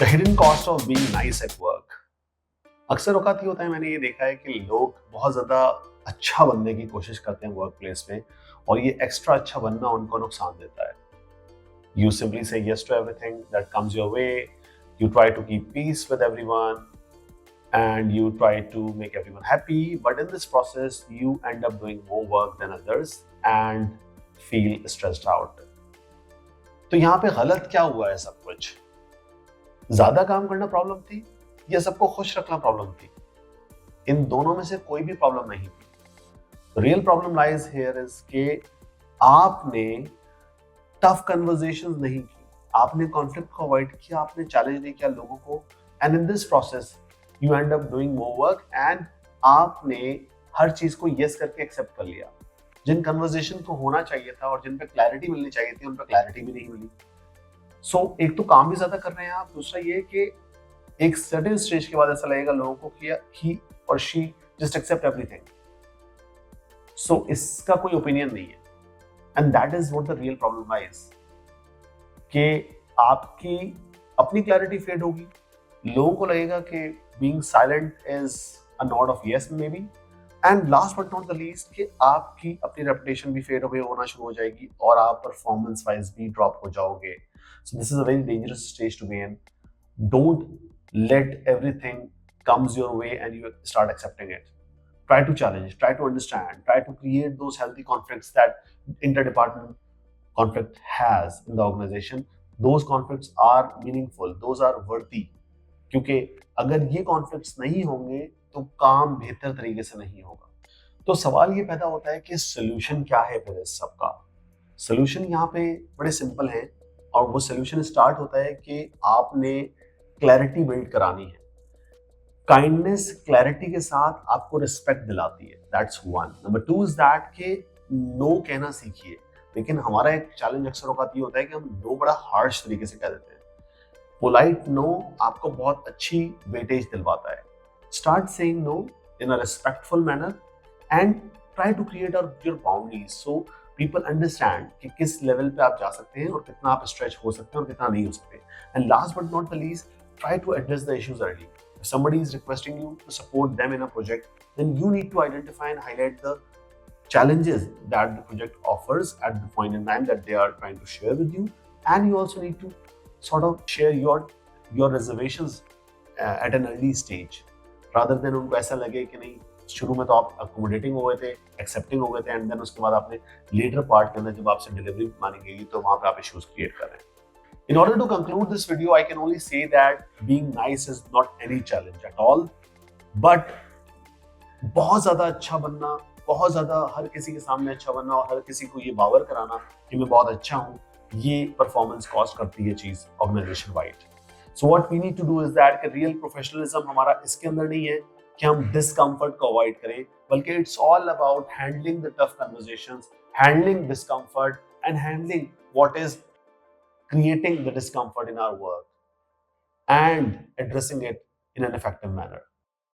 The hidden cost of being nice at work. अक्सर औकात ये होता है, मैंने ये देखा है कि लोग बहुत ज़्यादा अच्छा बनने की कोशिश करते हैं वर्क प्लेस में, और ये एक्स्ट्रा अच्छा बनना उनको नुकसान देता है. You simply say yes to everything that comes your way, you try to keep peace with everyone, and you try to make everyone happy, but in this process you end up doing more work than others and feel stressed out. तो यहाँ पे गलत क्या हुआ है? सब कुछ ज्यादा काम करना प्रॉब्लम थी या सबको खुश रखना प्रॉब्लम थी? इन दोनों में से कोई भी प्रॉब्लम नहीं थी. Real problem lies here is के आपने टफ कन्वर्सेशंस नहीं की, आपने कॉन्फ्लिक्ट को अवॉइड किया, आपने चैलेंज नहीं किया लोगों को, and in this process you and up doing more work, and आपने हर चीज को यस करके एक्सेप्ट कर लिया. जिन कन्वर्सेशन को होना चाहिए था और जिन पे क्लैरिटी मिलनी चाहिए थी, उन पे क्लैरिटी भी नहीं मिली. एक तो काम भी ज्यादा कर रहे हैं आप, दूसरा ये कि एक सर्टेन स्टेज के बाद ऐसा लगेगा लोगों को कि ही और शी जस्ट एक्सेप्ट एवरीथिंग. इसका कोई ओपिनियन नहीं है, and that is what the real problem lies. कि आपकी अपनी क्लैरिटी फेड होगी, लोगों को लगेगा कि being silent is a not of yes may be, and last but not the least कि आपकी अपनी रेपुटेशन भी फेड होना शुरू हो जाएगी और आप परफॉर्मेंस वाइज भी ड्रॉप हो जाओगे. So this is a very dangerous stage to be in. Don't let everything comes your way and you start accepting it. Try to challenge, try to understand, try to create those healthy conflicts that interdepartment conflict has in the organization. Those conflicts are meaningful, those are worthy. क्योंकि अगर ये conflicts नहीं होंगे तो काम बेहतर तरीके से नहीं होगा. तो सवाल ये पैदा होता है कि solution क्या है फिर इस सब का? Solution यहाँ पे बड़े सिंपल है, और वो सोल्यूशन स्टार्ट होता है कि आपने क्लैरिटी बिल्ड करानी है. काइंडनेस क्लैरिटी के साथ आपको रिस्पेक्ट दिलाती है. That's one. Number two is that कि नो कहना सीखिए. लेकिन हमारा एक चैलेंज अक्सर औकात ये होता है कि हम नो बड़ा हार्श तरीके से कह देते हैं. पोलाइट नो आपको बहुत अच्छी वेटेज दिलवाता है. Start saying no in a respectful manner and try to create your boundaries so people understand कि किस लेवल पे आप जा सकते हैं और कितना आप स्ट्रेच हो सकते हैं और कितना नहीं हो सकते. And last but not the least, try to address the issues early. If somebody is requesting you to support them in a project, then you need to identify and highlight the challenges that the project offers at the point in time that they are trying to share with you, and you also need to sort of share your reservations at an early stage, rather than उनको ऐसा लगे कि नहीं शुरू में तो आप accommodating हो गए थे, एक्सेप्टिंग हो गए थे, एंड देन उसके बाद आपने लेटर पार्ट के अंदर जब आपसे डिलीवरी मांगी गई तो वहां पे आप इश्यूज क्रिएट कर रहे हैं. In order to conclude this video, I can only say that being nice is not any challenge at all, but बहुत ज्यादा अच्छा बनना, बहुत ज्यादा हर किसी के सामने अच्छा बनना और हर किसी को ये बावर कराना कि मैं बहुत अच्छा हूँ, ये परफॉर्मेंस कॉस्ट करती है चीज organisation wide. So what we need to do is that real professionalism हमारा इसके अंदर नहीं है कि हम डिस्कम्फर्ट को अवॉइड करें, बल्कि it's all about handling the tough conversations, handling discomfort, and handling what is creating the discomfort in our work and addressing it in an effective manner.